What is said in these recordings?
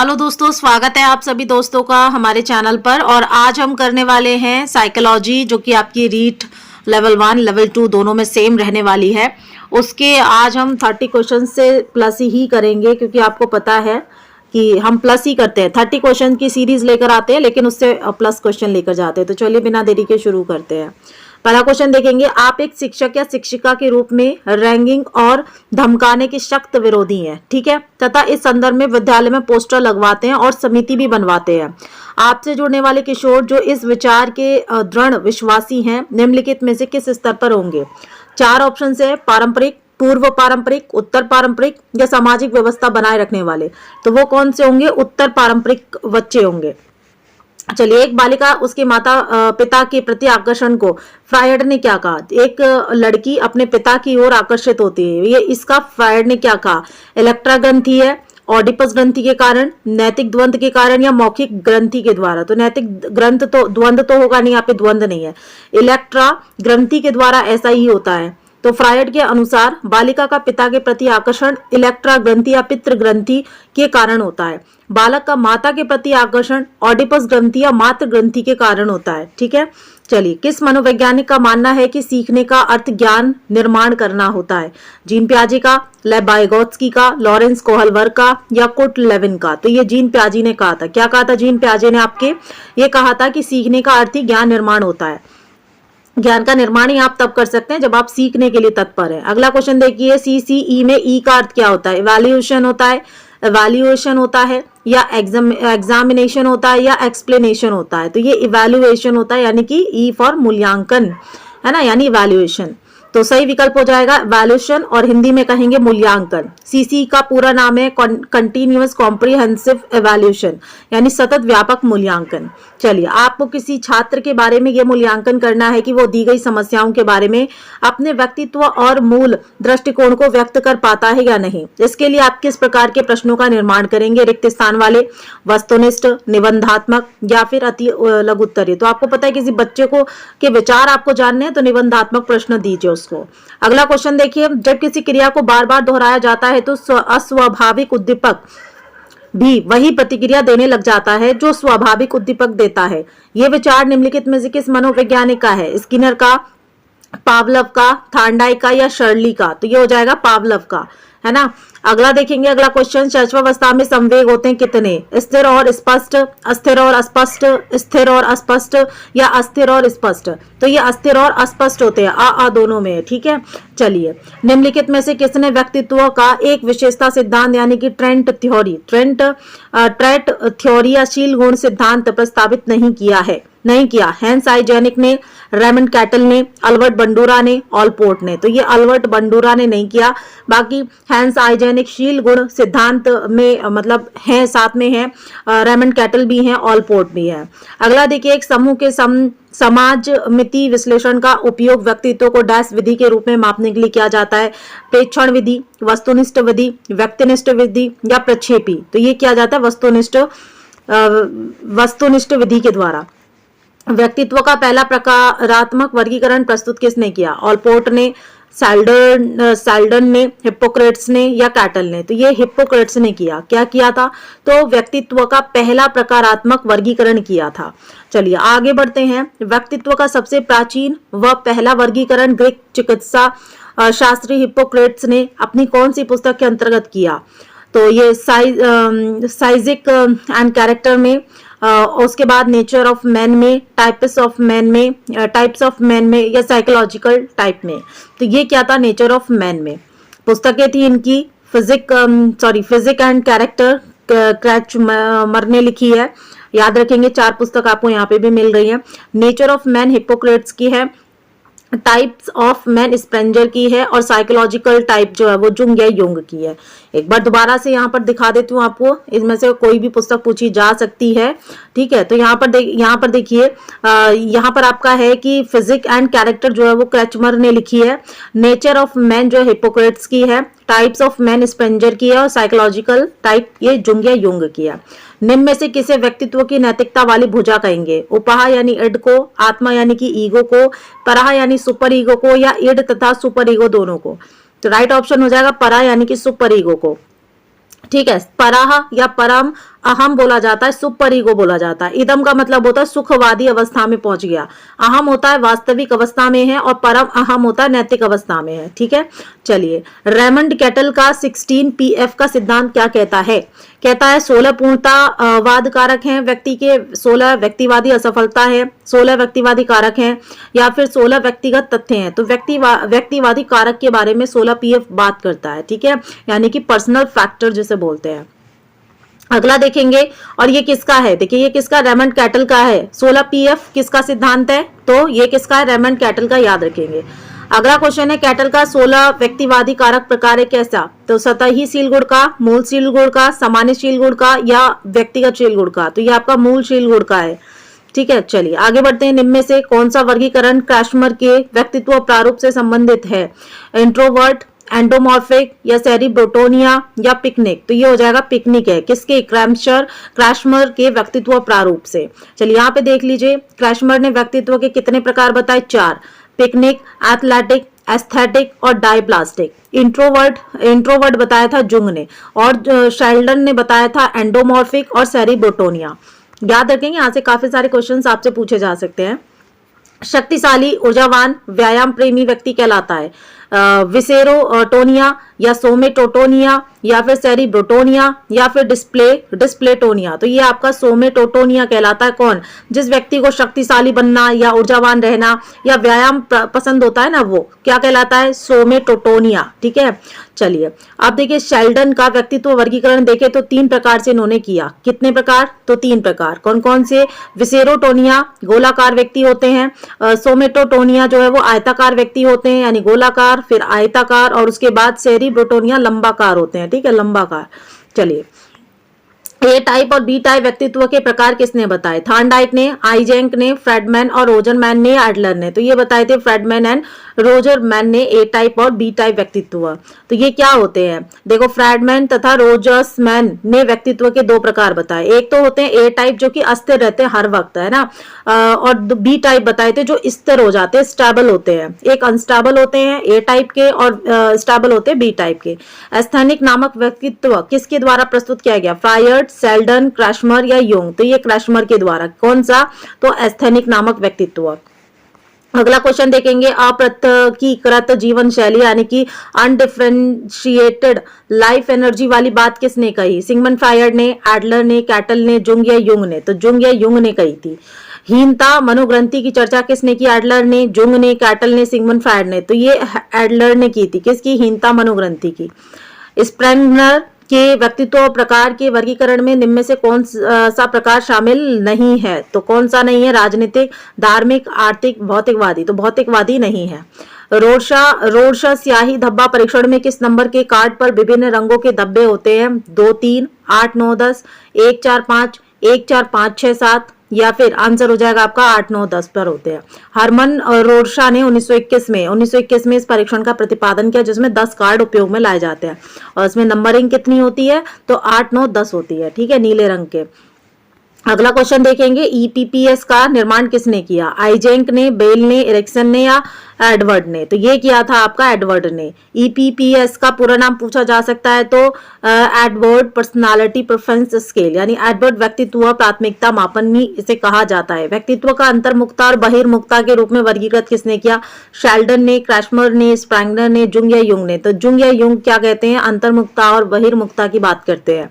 Hello दोस्तों, स्वागत है आप सभी दोस्तों का हमारे चैनल पर। और आज हम करने वाले हैं साइकोलॉजी, जो कि आपकी रीट लेवल 1 लेवल 2 दोनों में सेम रहने वाली है। उसके आज हम 30 क्वेश्चन से प्लस ही करेंगे, क्योंकि आपको पता है कि हम प्लस ही करते हैं। 30 क्वेश्चन की सीरीज लेकर आते हैं, लेकिन उससे प्लस क्वेश्चन लेकर जाते हैं। तो चलिए बिना देरी के शुरू करते हैं। पहला क्वेश्चन देखेंगे, आप एक शिक्षक या शिक्षिका के रूप में रैंगिंग और धमकाने के सख्त विरोधी हैं, ठीक है, तथा इस संदर्भ में विद्यालय में पोस्टर लगवाते हैं और समिति भी बनवाते हैं। आपसे जुड़ने वाले किशोर जो इस विचार के दृढ़ विश्वासी हैं, निम्नलिखित में से किस स्तर पर होंगे? 4 ऑप्शन है, पारंपरिक, पूर्व पारंपरिक, उत्तर पारंपरिक या सामाजिक व्यवस्था बनाए रखने वाले। तो वो कौन से होंगे? उत्तर पारंपरिक बच्चे होंगे। चलिए, एक बालिका उसके माता पिता के प्रति आकर्षण को फ्रायड ने क्या कहा? एक लड़की अपने पिता की ओर आकर्षित होती है, ये इसका फ्रायड ने क्या कहा? इलेक्ट्रा ग्रंथि है, ऑडिपस ग्रंथि के कारण, नैतिक द्वंद के कारण या मौखिक ग्रंथि के द्वारा। तो नैतिक ग्रंथ तो द्वंद तो होगा नहीं, यहाँ पे द्वंद नहीं है, इलेक्ट्रा ग्रंथि के द्वारा ऐसा ही होता है। तो फ्रायड के अनुसार बालिका का पिता के प्रति आकर्षण इलेक्ट्रा ग्रंथि या पितृ ग्रंथि के कारण होता है। बालक का माता के प्रति आकर्षण ऑडिपस ग्रंथि या मातृ ग्रंथि के कारण होता है, ठीक है। चलिए, किस मनोवैज्ञानिक का मानना है कि सीखने का अर्थ ज्ञान निर्माण करना होता है? जीन पियाजे का, लेव वाइगोत्स्की का, लॉरेंस कोहलवर का या कुर्ट लेविन का? तो ये जीन पियाजे ने कहा था। क्या कहा था जीन पियाजे ने? आपके ये कहा था कि सीखने का अर्थ ही ज्ञान निर्माण होता है। ज्ञान का निर्माण ही आप तब कर सकते हैं जब आप सीखने के लिए तत्पर हैं। अगला क्वेश्चन देखिए, CCE में ई का अर्थ क्या होता है? इवैल्यूएशन होता है, इवैल्यूएशन होता है या एग्जामिनेशन होता है या एक्सप्लेनेशन होता है? तो ये इवैल्यूएशन होता है, यानी कि ई फॉर मूल्यांकन, है ना, यानी इवैल्यूएशन। तो सही विकल्प हो जाएगा इवैल्यूएशन, और हिंदी में कहेंगे मूल्यांकन। CCE का पूरा नाम है कंटिन्यूअस कॉम्प्रिहेंसिव इवैल्यूएशन, यानी सतत व्यापक मूल्यांकन। चलिए, आपको किसी छात्र के बारे में यह मूल्यांकन करना है कि वो दी गई समस्याओं के बारे में अपने व्यक्तित्व और मूल दृष्टिकोण को व्यक्त कर पाता है या नहीं। इसके लिए आप किस प्रकार के प्रश्नों का निर्माण करेंगे? रिक्त स्थान वाले, वस्तुनिष्ठ, निबंधात्मक या फिर अति लघु उत्तरीय? तो आपको पता है किसी बच्चे को के विचार आपको जानने हैं, तो निबंधात्मक प्रश्न दीजिए उसको। अगला क्वेश्चन देखिए, जब किसी क्रिया को बार बार दोहराया जाता है तो अस्वाभाविक उद्दीपक भी वही प्रतिक्रिया देने लग जाता है जो स्वाभाविक उद्दीपक देता है। यह विचार निम्नलिखित में से किस मनोवैज्ञानिक का है? स्किनर का, पावलव का, थार्नडाइक का या शर्ली का? तो ये हो जाएगा पावलव का, है ना। अगला देखेंगे, अगला क्वेश्चन, चर्चावस्था में संवेग होते हैं कितने? स्थिर और स्पष्ट, अस्थिर और अस्पष्ट, स्थिर और अस्पष्ट या अस्थिर और स्पष्ट? तो ये अस्थिर और अस्पष्ट होते हैं, आ दोनों में, ठीक है। चलिए, निम्नलिखित में से किसने व्यक्तित्व का एक विशेषता सिद्धांत यानी कि ट्रेंट थ्योरी या शील गुण सिद्धांत प्रस्तावित नहीं किया? हैंस आइजेनिक ने, रेमंड कैटल ने, अल्बर्ट बंडूरा ने, ऑलपोर्ट ने? तो ये अल्बर्ट बंडूरा ने नहीं किया। बाकी हैंस आइजेनिक शील गुण सिद्धांत में मतलब है, साथ में है रेमंड कैटल भी हैं, ऑलपोर्ट भी है। अगला देखिए, एक समूह के समाज मिति विश्लेषण का उपयोग व्यक्तित्व को डैश विधि के रूप में मापने के लिए किया जाता है? प्रेक्षण विधि, वस्तुनिष्ठ विधि, व्यक्तिनिष्ठ विधि या प्रक्षेपी? तो ये किया जाता है वस्तुनिष्ठ विधि के द्वारा। व्यक्तित्व का पहला प्रकारात्मक वर्गीकरण प्रस्तुत किसने किया? ऑलपोर्ट ने, सैल्डन ने, हिप्पोक्रेट्स ने या कैटल ने? तो ये हिप्पोक्रेट्स ने किया। क्या किया था? तो व्यक्तित्व का पहला प्रकारात्मक वर्गीकरण किया था। चलिए आगे बढ़ते हैं। व्यक्तित्व का सबसे प्राचीन व पहला वर्गीकरण ग्रीक चिकित्सा शास्त्री हिप्पोक्रेट्स ने अपनी कौन सी पुस्तक के अंतर्गत किया? तो ये साइजिक एंड कैरेक्टर में, उसके बाद नेचर ऑफ मैन में, टाइप्स ऑफ मैन में या साइकोलॉजिकल टाइप में? तो ये क्या था? नेचर ऑफ मैन में। पुस्तकें थी इनकी फिजिक एंड कैरेक्टर, क्रैचमर ने लिखी है। याद रखेंगे, 4 पुस्तक आपको यहाँ पे भी मिल रही है। नेचर ऑफ मैन हिप्पोक्रेट्स की है, टाइप्स ऑफ मैन स्पेंजर की है, और साइकोलॉजिकल टाइप जो है वो जुंग या युंग की है। एक बार दोबारा से यहाँ पर दिखा देती हूँ आपको, इसमें से कोई भी पुस्तक पूछी जा सकती है, ठीक है। तो यहाँ पर देखिए, यहाँ पर आपका है कि फिजिक एंड कैरेक्टर जो है वो क्रैचमर ने लिखी है, नेचर ऑफ मैन जो हिप्पोक्रेट्स की है, टाइप्स ऑफ मैन स्पेंजर की है, और साइकोलॉजिकल टाइप ये जुंग या युंग की है। निम्न में से किसे व्यक्तित्व की नैतिकता वाली भुजा कहेंगे? उपहा यानी इड को, आत्मा यानी कि ईगो को, पराह यानी सुपर ईगो को, या इड तथा सुपर ईगो दोनों को? तो राइट ऑप्शन हो जाएगा परा यानी कि सुपर ईगो को। ठीक है। परह या परम अहम बोला जाता है, सुपरी को बोला जाता है। इदम का मतलब होता है सुखवादी अवस्था में पहुंच गया। अहम होता है वास्तविक अवस्था में है, और परम अहम होता है नैतिक अवस्था में है। ठीक है, चलिए। रेमंड कैटल का 16 PF का सिद्धांत क्या कहता है? कहता है 16 पूर्णतावाद कारक हैं व्यक्ति के, 16 व्यक्तिवादी असफलता है, 16 व्यक्तिवादी कारक हैं, या फिर 16 व्यक्तिगत तथ्य हैं। तो व्यक्तिवादी कारक के बारे में 16 PF बात करता है। ठीक है, यानी कि पर्सनल फैक्टर जिसे बोलते हैं। अगला देखेंगे, और ये किसका है? देखिए ये किसका, रेमंड कैटल का है। 16 PF किसका सिद्धांत है? तो ये किसका है? रेमंड कैटल का, याद रखेंगे। अगला क्वेश्चन है, कैटल का 16 व्यक्तिवादी कारक प्रकार है कैसा? तो सतही शील गुण का, मूल शील गुण का, सामान्य शील गुण का, या व्यक्तिगत शील गुण का? तो ये आपका मूल शील गुण का है। ठीक है, चलिए आगे बढ़ते हैं। निम्न में से कौन सा वर्गीकरण क्रैशमर के व्यक्तित्व प्रारूप से संबंधित है? इंट्रोवर्ट, एंडोमॉर्फिक, या सेरिब्रोटोनिया, या पिकनिक? तो ये हो जाएगा पिकनिक है। किसके? क्रैशमर के व्यक्तित्व प्रारूप से। चलिए यहाँ पे देख लीजिए, क्रैशमर ने व्यक्तित्व के कितने प्रकार बताए? 4। पिकनिक, एथलेटिक, एस्थेटिक और डायप्लास्टिक। इंट्रोवर्ट बताया था जुंग ने, और शेल्डन ने बताया था एंडोमॉर्फिक और सेरिब्रोटोनिया। याद रखेंगे, यहाँ से काफी सारे क्वेश्चंस आपसे पूछे जा सकते हैं। शक्तिशाली, ऊर्जावान, व्यायाम प्रेमी व्यक्ति कहलाता है विसेरोटोनिया, या सोमेटोटोनिया, या फिर सेरिब्रोटोनिया, या फिर डिस्प्लेटोनिया। तो ये आपका सोमेटोटोनिया कहलाता है। कौन? जिस व्यक्ति को शक्तिशाली बनना या ऊर्जावान रहना या व्यायाम पसंद होता है ना, वो क्या कहलाता है? सोमेटोटोनिया। ठीक है, चलिए अब देखिए शेल्डन का व्यक्तित्व वर्गीकरण देखे तो 3 प्रकार से इन्होंने किया। कितने प्रकार? तो 3 प्रकार। कौन कौन से? विसेरोटोनिया गोलाकार व्यक्ति होते हैं, सोमेटोटोनिया जो है वो आयताकार व्यक्ति होते हैं, यानी गोलाकार, फिर आयताकार, और उसके बाद सेरिब्रोटोनिया लंबाकार होते हैं। ठीक है, लंबाकार। चलिए, ए टाइप और बी टाइप व्यक्तित्व के प्रकार किसने बताए? थॉर्नडाइक ने, आइजेंक ने, फ्रेडमैन और रोजरमैन ने, एडलर ने। तो ये बताए थे फ्रेडमैन एंड रोजरमैन ने ए टाइप और बी टाइप व्यक्तित्व। तो ये क्या होते हैं? देखो, फ्रेडमैन तथा रोजर्समैन ने व्यक्तित्व के 2 प्रकार बताए। एक तो होते हैं ए टाइप जो कि अस्थिर रहते हैं हर वक्त, है ना, और बी टाइप बताए थे जो स्थिर हो जाते हैं, स्टेबल होते हैं। एक अनस्टेबल होते हैं ए टाइप के, और स्टेबल होते हैं बी टाइप के। एस्थेनिक नामक व्यक्तित्व किसके द्वारा प्रस्तुत किया गया? फ्रायड, शेल्डन, क्रैशमर या यूंग? तो ये क्रैशमर के द्वारा। कौन सा? तो एस्थेनिक नामक व्यक्तित्व। अगला क्वेश्चन देखेंगे, अप्रत्यकीकृत जीवन शैली यानी कि अनडिफरेंशिएटेड लाइफ एनर्जी वाली बात किसने कही? सिगमंड फ्रायड ने, एडलर ने, कैटल ने, जुंग या यूंग ने? तो जुंग या यूंग ने कही थी। हीनता मनोग्रंथि की चर्चा किसने की? एडलर ने, जुंग ने, कैटल ने, सिगमंड फ्रायड ने? तो ये एडलर ने की थी। किसकी? हीनता मनोग्रंथि की। स्प्रेंगर के व्यक्तित्व प्रकार के वर्गीकरण में निम्न में से कौन सा प्रकार शामिल नहीं है? तो कौन सा नहीं है? राजनीतिक, धार्मिक, आर्थिक, भौतिकवादी? तो भौतिकवादी नहीं है। रोडशा स्याही धब्बा परीक्षण में किस नंबर के कार्ड पर विभिन्न रंगों के धब्बे होते हैं? 2, 3, 8, 9, 10, 1, 4, 5, 1, 4, 5, 6, 7, या फिर आंसर हो जाएगा आपका 8, 9, 10 पर होते हैं। हरमन रोडशा ने 1921 में इस परीक्षण का प्रतिपादन किया, जिसमें 10 कार्ड उपयोग में लाए जाते हैं, और इसमें नंबरिंग कितनी होती है? तो 8, 9, 10 होती है। ठीक है, नीले रंग के। अगला क्वेश्चन देखेंगे, ईपीपीएस का निर्माण किसने किया? आइजेंक ने, बेल ने, इरिक्सन ने, या एडवर्ड ने? तो ये किया था आपका एडवर्ड ने। ईपीपीएस का पूरा नाम पूछा जा सकता है तो एडवर्ड पर्सनालिटी प्रेफरेंस स्केल, यानी एडवर्ड व्यक्तित्व प्राथमिकता मापन इसे कहा जाता है। व्यक्तित्व का अंतर्मुखता और बहिर्मुखता के रूप में वर्गीकृत किसने किया? शेल्डन ने, क्रैशमर ने, स्प्रैंगनर ने, जुंग या यूंग ने? तो जुंग या यूंग क्या कहते हैं? अंतर्मुखता और बहिर्मुखता की बात करते हैं।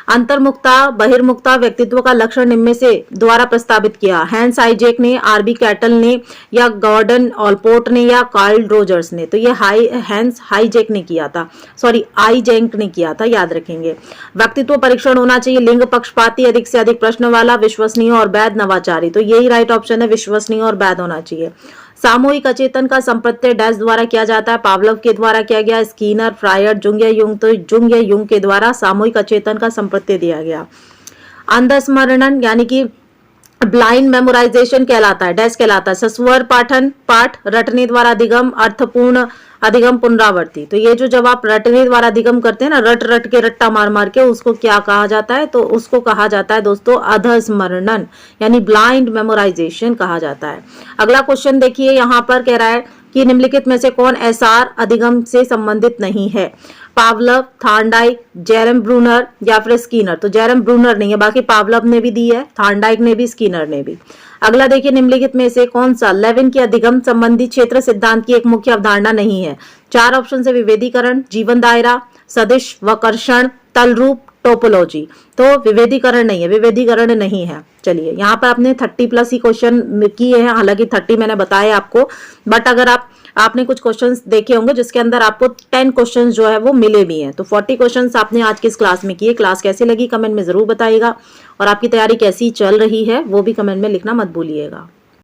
अंतर्मुखता बहिर्मुखता व्यक्तित्व का लक्षण निम्न में से द्वारा प्रस्तावित किया। हैंस आइजेक ने, आरबी कैटल ने, या गॉर्डन ऑलपोर्ट ने, या कार्ल रोजर्स ने? तो ये हैंस आइजेक ने किया था, आइजेंक ने किया था, याद रखेंगे। व्यक्तित्व परीक्षण होना चाहिए लिंग पक्षपाती, अधिक से अधिक प्रश्न वाला, विश्वसनीय और वैध, नवाचारी। तो यही राइट ऑप्शन है, विश्वसनीय और वैध होना चाहिए। सामूहिक अचेतन का संप्रत्यय डैश द्वारा किया जाता है? पावलोव के द्वारा किया गया, स्कीनर, फ्रायड, जुंग या यूंग? तो जुंग या यूंग के द्वारा सामूहिक अचेतन का संप्रत्यय दिया गया। अंधस्मरणन यानी कि ब्लाइंड मेमोराइजेशन कहलाता है, डैश कहलाता है? सस्वर पाठन, पाठ रटने द्वारा अधिगम, अर्थपूर्ण अधिगम, पुनरावृत्ति। तो ये जो जब आप रटने द्वारा अधिगम करते हैं ना, रट रट के, रट्टा मार मार के, उसको क्या कहा जाता है? तो उसको कहा जाता है दोस्तों अधस्मरणन, यानी ब्लाइंड मेमोराइजेशन कहा जाता है। अगला क्वेश्चन देखिए, यहाँ पर कह रहा है कि निम्नलिखित में से कौन एसआर अधिगम से संबंधित नहीं है? पावलव, थार्नडाइक, जेरम ब्रूनर या फिर स्किनर। तो जेरम ब्रूनर नहीं है, बाकी पावलव ने भी दी है, थार्नडाइक ने भी, स्किनर ने भी। अगला देखिए, निम्नलिखित में से कौन सा लेविन के अधिगम संबंधी क्षेत्र सिद्धांत की एक मुख्य अवधारणा नहीं है? 4 ऑप्शन है, विभेदीकरण, जीवन दायरा, सदिश, वक्रषण, तलरूप, टोपोलॉजी। तो विभेदीकरण नहीं है, विभेदीकरण नहीं है। चलिए, यहाँ पर आपने 30+ ही क्वेश्चन किए हैं, हालांकि 30 मैंने बताया आपको, बट अगर आपने कुछ क्वेश्चंस देखे होंगे जिसके अंदर आपको 10 क्वेश्चंस जो है वो मिले भी हैं। तो 40 क्वेश्चंस आपने आज की इस क्लास में किए। क्लास कैसी लगी कमेंट में जरूर बताइएगा, और आपकी तैयारी कैसी चल रही है वो भी कमेंट में लिखना मत भूलिएगा।